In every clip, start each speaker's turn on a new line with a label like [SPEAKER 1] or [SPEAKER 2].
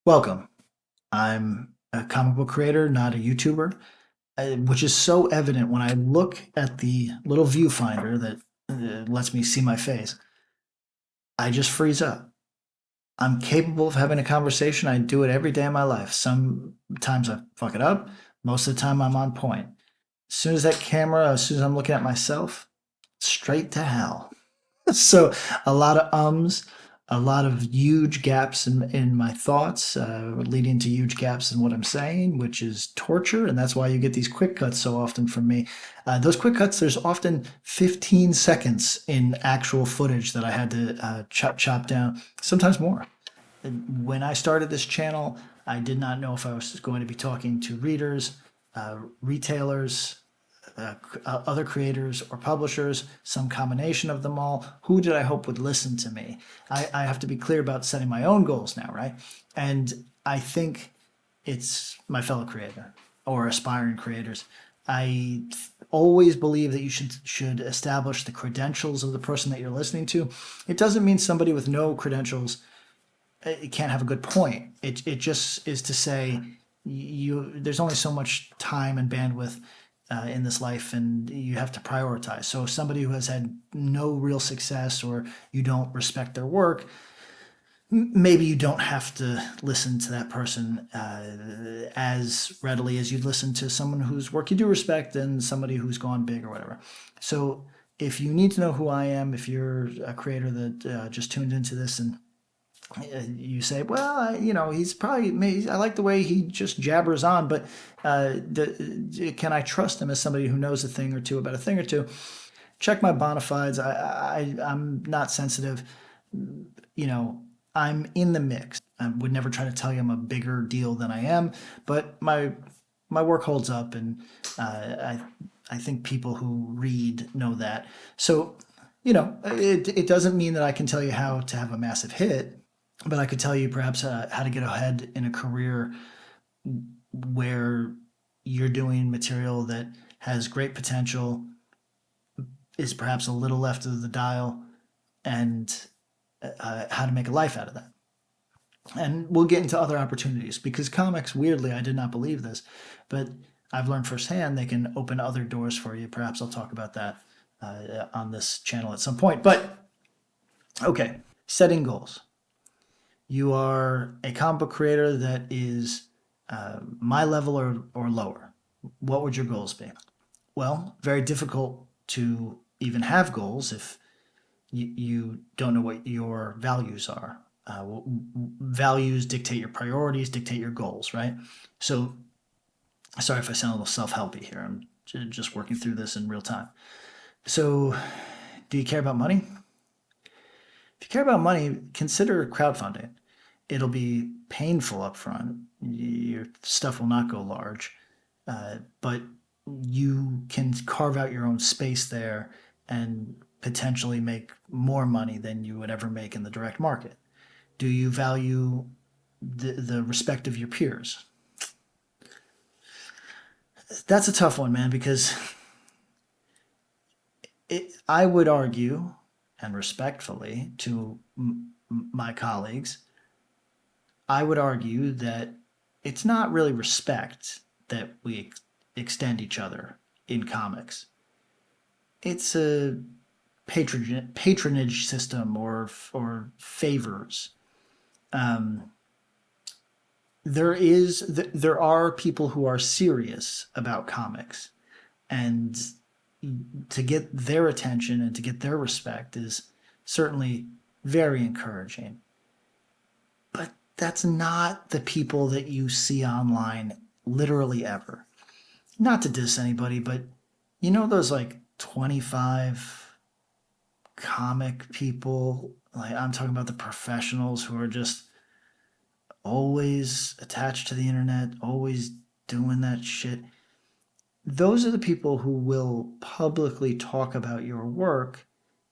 [SPEAKER 1] Welcome. I'm a comic book creator, not a YouTuber, which is so evident when I look at the little viewfinder that lets me see my face. I just freeze up. I'm capable of having a conversation. I do it every day of my life. Sometimes I fuck it up. Most of the time, I'm on point. As soon as I'm looking at myself, straight to hell. So a lot of ums, a lot of huge gaps in my thoughts, leading to huge gaps in what I'm saying, which is torture. And that's why you get these quick cuts so often from me. Those quick cuts, there's often 15 seconds in actual footage that I had to chop down, sometimes more. When I started this channel, I did not know if I was going to be talking to readers, retailers, other creators or publishers, some combination of them all. Who did I hope would listen to me? I have to be clear about setting my own goals now, right? And I think it's my fellow creator or aspiring creators. I always believe that you should establish the credentials of the person that you're listening to. It doesn't mean somebody with no credentials it can't have a good point. It just is to say there's only so much time and bandwidth in this life, and you have to prioritize. So, if somebody who has had no real success, or you don't respect their work, maybe you don't have to listen to that person as readily as you'd listen to someone whose work you do respect and somebody who's gone big or whatever. So, if you need to know who I am, if you're a creator that just tuned into this and you say, well, he's probably, I like the way he just jabbers on, but can I trust him as somebody who knows a thing or two about a thing or two? Check my bona fides. I'm not sensitive. You know, I'm in the mix. I would never try to tell you I'm a bigger deal than I am, but my work holds up, and I think people who read know that. So, it doesn't mean that I can tell you how to have a massive hit, but I could tell you perhaps how to get ahead in a career where you're doing material that has great potential, is perhaps a little left of the dial, and how to make a life out of that. And we'll get into other opportunities because comics, weirdly, I did not believe this, but I've learned firsthand they can open other doors for you. Perhaps I'll talk about that on this channel at some point. But okay, setting goals. You are a comic book creator that is my level or lower. What would your goals be? Well, very difficult to even have goals if you don't know what your values are. Values dictate your priorities, dictate your goals, right? So, sorry if I sound a little self-helpy here. I'm just working through this in real time. So, do you care about money? If you care about money, consider crowdfunding. It'll be painful up front. Your stuff will not go large, but you can carve out your own space there and potentially make more money than you would ever make in the direct market. Do you value the respect of your peers? That's a tough one, man, because I would argue, and respectfully to my colleagues, I would argue that it's not really respect that we extend each other in comics. It's a patronage system or favors. Um, there are people who are serious about comics, and to get their attention and to get their respect is certainly very encouraging. But that's not the people that you see online literally ever. Not to diss anybody, but those like 25 comic people, like I'm talking about the professionals who are just always attached to the internet, always doing that shit. Those are the people who will publicly talk about your work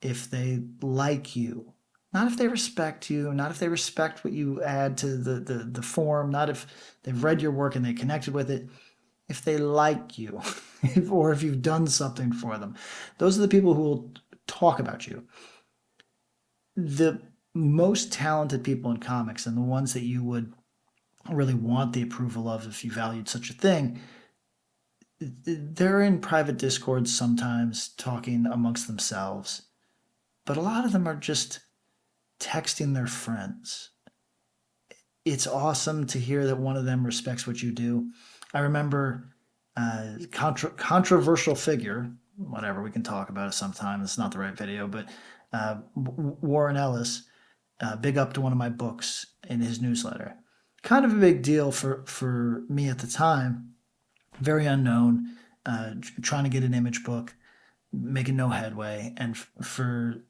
[SPEAKER 1] if they like you. Not if they respect you, not if they respect what you add to the form, not if they've read your work and they connected with it. If they like you, or if you've done something for them. Those are the people who will talk about you. The most talented people in comics and the ones that you would really want the approval of, if you valued such a thing, they're in private discords sometimes talking amongst themselves, but a lot of them are just texting their friends. It's awesome to hear that one of them respects what you do. I remember controversial figure, whatever, we can talk about it sometime. It's not the right video, but Warren Ellis, big up to one of my books in his newsletter. Kind of a big deal for me at the time. Very unknown, trying to get an image book, making no headway, and for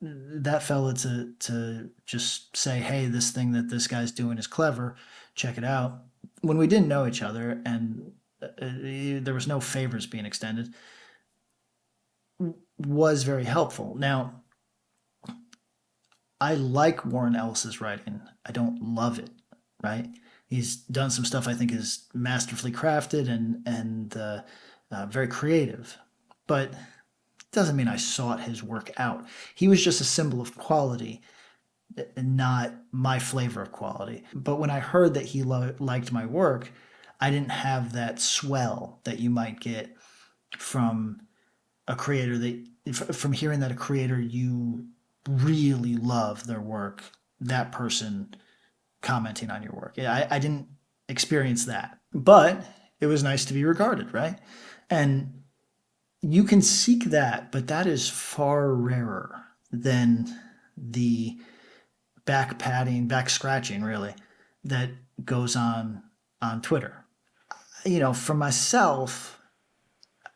[SPEAKER 1] that fella to just say, "Hey, this thing that this guy's doing is clever. Check it out." When we didn't know each other and there was no favors being extended, was very helpful. Now, I like Warren Ellis's writing. I don't love it, right? He's done some stuff I think is masterfully crafted and very creative, but it doesn't mean I sought his work out. He was just a symbol of quality, not my flavor of quality. But when I heard that he liked my work, I didn't have that swell that you might get from a creator from hearing that a creator you really love their work, that person commenting on your work. I didn't experience that, but it was nice to be regarded, right? And you can seek that, but that is far rarer than the back patting, back scratching, really, that goes on Twitter. For myself,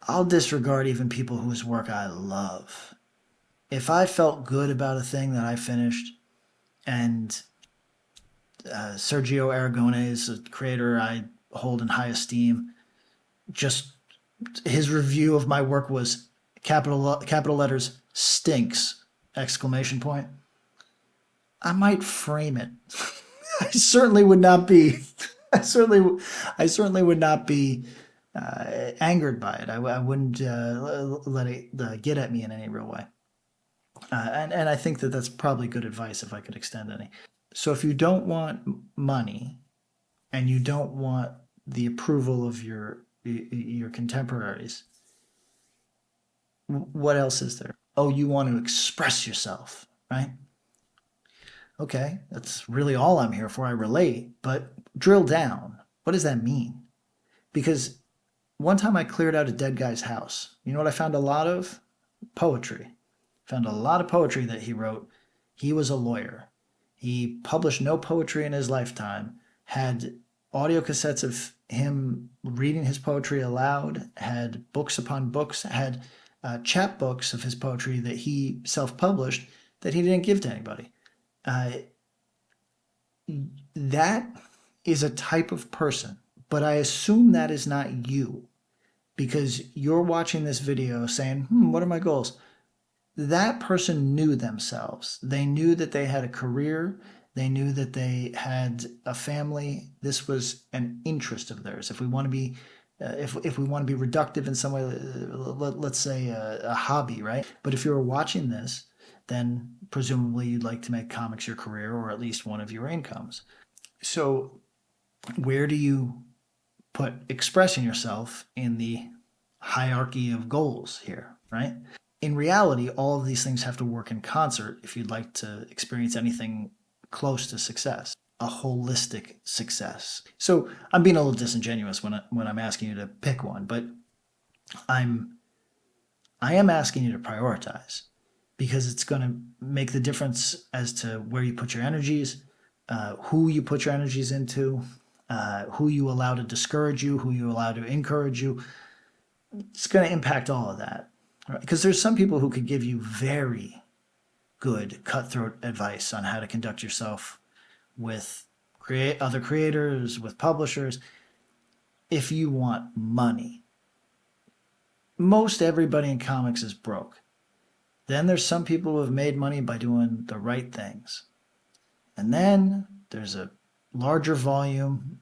[SPEAKER 1] I'll disregard even people whose work I love. If I felt good about a thing that I finished, and Sergio Aragonés, a creator I hold in high esteem, just his review of my work was capital letters stinks exclamation point. I might frame it. I certainly would not be. I certainly would not be angered by it. I wouldn't let it get at me in any real way. And I think that that's probably good advice if I could extend any. So if you don't want money and you don't want the approval of your contemporaries, what else is there? Oh, you want to express yourself, right? Okay, that's really all I'm here for. I relate, but drill down. What does that mean? Because one time I cleared out a dead guy's house. You know what I found a lot of? Poetry. Found a lot of poetry that he wrote. He was a lawyer. He published no poetry in his lifetime, had audio cassettes of him reading his poetry aloud, had books upon books, had chapbooks of his poetry that he self-published that he didn't give to anybody. Uh, that is a type of person, but I assume that is not you because you're watching this video saying, what are my goals? That person knew themselves. They knew that they had a career. They knew that they had a family. This was an interest of theirs. If we want to be, if we want to be reductive in some way, let's say a hobby, right? But if you were watching this, then presumably you'd like to make comics your career or at least one of your incomes. So where do you put expressing yourself in the hierarchy of goals here, right? In reality, all of these things have to work in concert if you'd like to experience anything close to success, a holistic success. So I'm being a little disingenuous when I'm asking you to pick one, but I am asking you to prioritize because it's going to make the difference as to where you put your energies, who you put your energies into, who you allow to discourage you, who you allow to encourage you. It's going to impact all of that. Right? Because there's some people who could give you very good cutthroat advice on how to conduct yourself with other creators, with publishers. If you want money, most everybody in comics is broke. Then there's some people who have made money by doing the right things. And then there's a larger volume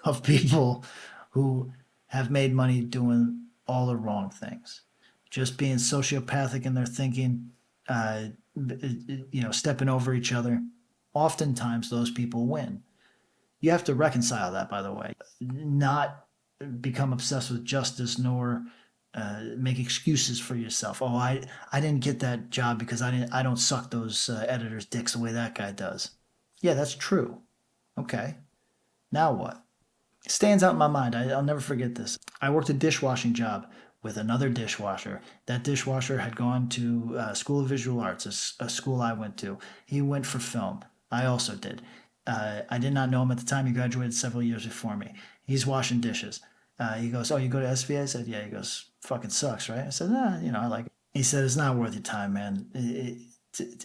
[SPEAKER 1] of people who have made money doing all the wrong things. Just being sociopathic in their thinking, stepping over each other. Oftentimes those people win. You have to reconcile that, by the way. Not become obsessed with justice, nor make excuses for yourself. Oh, I didn't get that job because I don't suck those editors' dicks the way that guy does. Yeah, that's true. Okay. Now what? It stands out in my mind. I'll never forget this. I worked a dishwashing job with another dishwasher. That dishwasher had gone to School of Visual Arts, a school I went to. He went for film. I also did. I did not know him at the time. He graduated several years before me. He's washing dishes. He goes, "Oh, you go to SVA?" I said, "Yeah." He goes, "Fucking sucks, right?" I said, "Nah, I like it." He said, "It's not worth your time, man.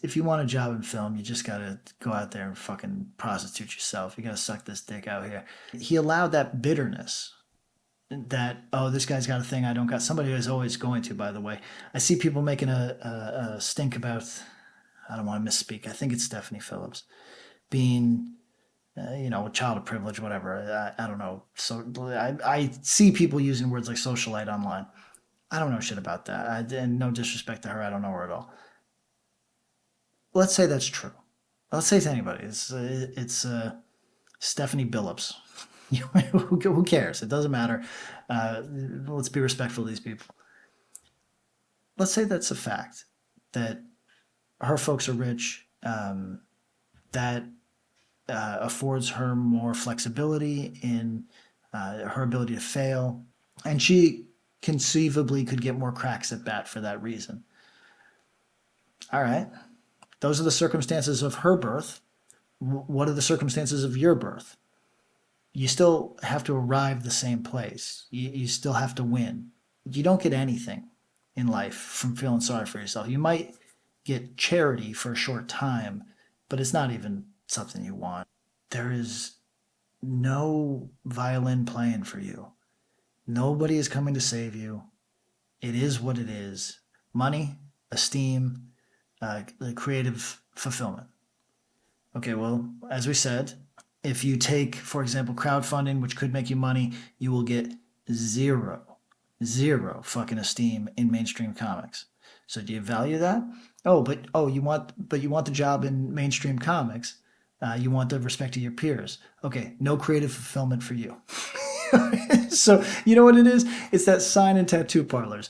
[SPEAKER 1] If you want a job in film, you just gotta go out there and fucking prostitute yourself. You gotta suck this dick out here." He allowed that bitterness that, oh, this guy's got a thing I don't got. Somebody is always going to, by the way. I see people making a stink about, I don't want to misspeak. I think it's Stephanie Phillips being, a child of privilege, whatever. I don't know. So I see people using words like socialite online. I don't know shit about that. And no disrespect to her. I don't know her at all. Let's say that's true. Let's say to anybody. It's Stephanie Billups. Who cares? It doesn't matter. Let's be respectful of these people. Let's say that's a fact, that her folks are rich, that affords her more flexibility in her ability to fail, and she conceivably could get more cracks at bat for that reason. All right. Those are the circumstances of her birth. What are the circumstances of your birth? You still have to arrive the same place. You still have to win. You don't get anything in life from feeling sorry for yourself. You might get charity for a short time, but it's not even something you want. There is no violin playing for you. Nobody is coming to save you. It is what it is. Money, esteem, the creative fulfillment. Okay, well, as we said, if you take, for example, crowdfunding, which could make you money, you will get zero fucking esteem in mainstream comics. So do you value that? You want the job in mainstream comics. You want the respect of your peers. Okay, no creative fulfillment for you. So you know what it is? It's that sign in tattoo parlors: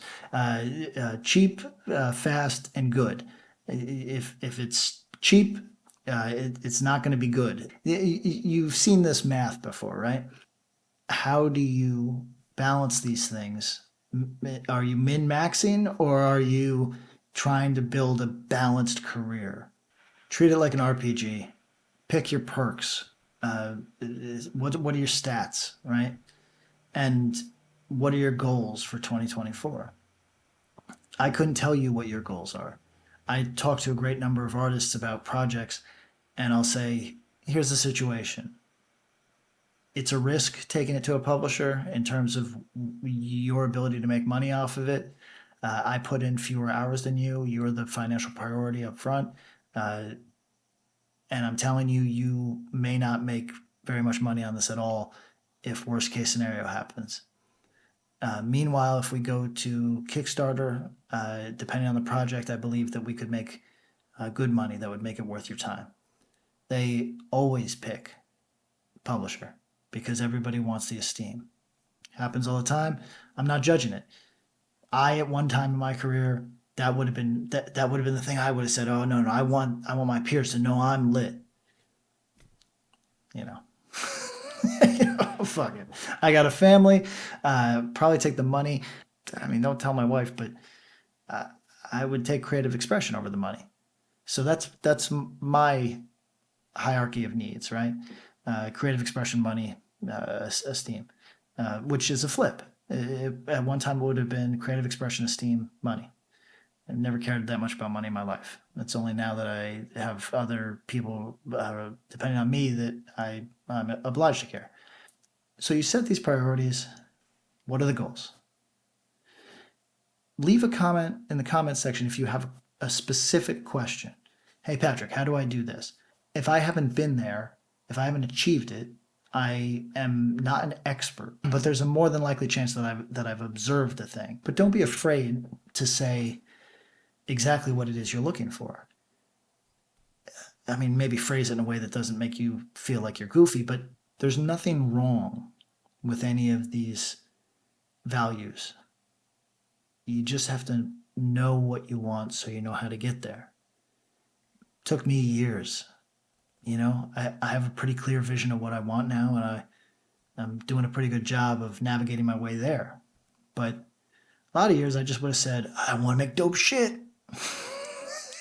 [SPEAKER 1] cheap, fast, and good. If it's cheap, it's not going to be good. You've seen this math before, right? How do you balance these things? Are you min-maxing, or are you trying to build a balanced career? Treat it like an RPG. Pick your perks. What are your stats, right? And what are your goals for 2024? I couldn't tell you what your goals are. I talk to a great number of artists about projects, and I'll say, here's the situation. It's a risk taking it to a publisher in terms of your ability to make money off of it. I put in fewer hours than you. You're the financial priority up front. And I'm telling you, you may not make very much money on this at all if worst case scenario happens. Meanwhile, if we go to Kickstarter, depending on the project, I believe that we could make good money that would make it worth your time. They always pick publisher because everybody wants the esteem. Happens all the time. I'm not judging it. At one time in my career, that would have been the thing I would have said. Oh no, I want my peers to know I'm lit. You know. Fuck it. I got a family. Probably take the money. I mean, don't tell my wife, but I would take creative expression over the money. So that's my hierarchy of needs, right? Creative expression, money, esteem, which is a flip. At one time, it would have been creative expression, esteem, money. I've never cared that much about money in my life. It's only now that I have other people depending on me that I'm obliged to care. So you set these priorities. What are the goals? Leave a comment in the comment section if you have a specific question. Hey, Patrick, how do I do this? If I haven't been there, if I haven't achieved it, I am not an expert, but there's a more than likely chance that I've observed the thing. But don't be afraid to say exactly what it is you're looking for. I mean, maybe phrase it in a way that doesn't make you feel like you're goofy, but There's nothing wrong with any of these values. You just have to know what you want so you know how to get there. It took me years. I have a pretty clear vision of what I want now, and I'm doing a pretty good job of navigating my way there. But a lot of years I just would have said, I want to make dope shit.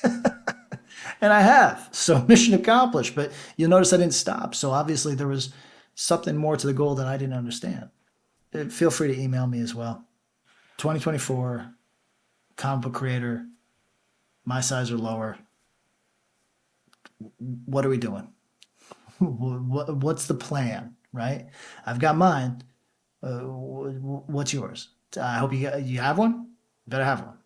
[SPEAKER 1] And I have. So mission accomplished. But you'll notice I didn't stop. So obviously there was something more to the goal that I didn't understand. Feel free to email me as well. 2024, comic book creator, my size or lower. What are we doing? What's the plan, right? I've got mine. What's yours? I hope you have one. Better have one.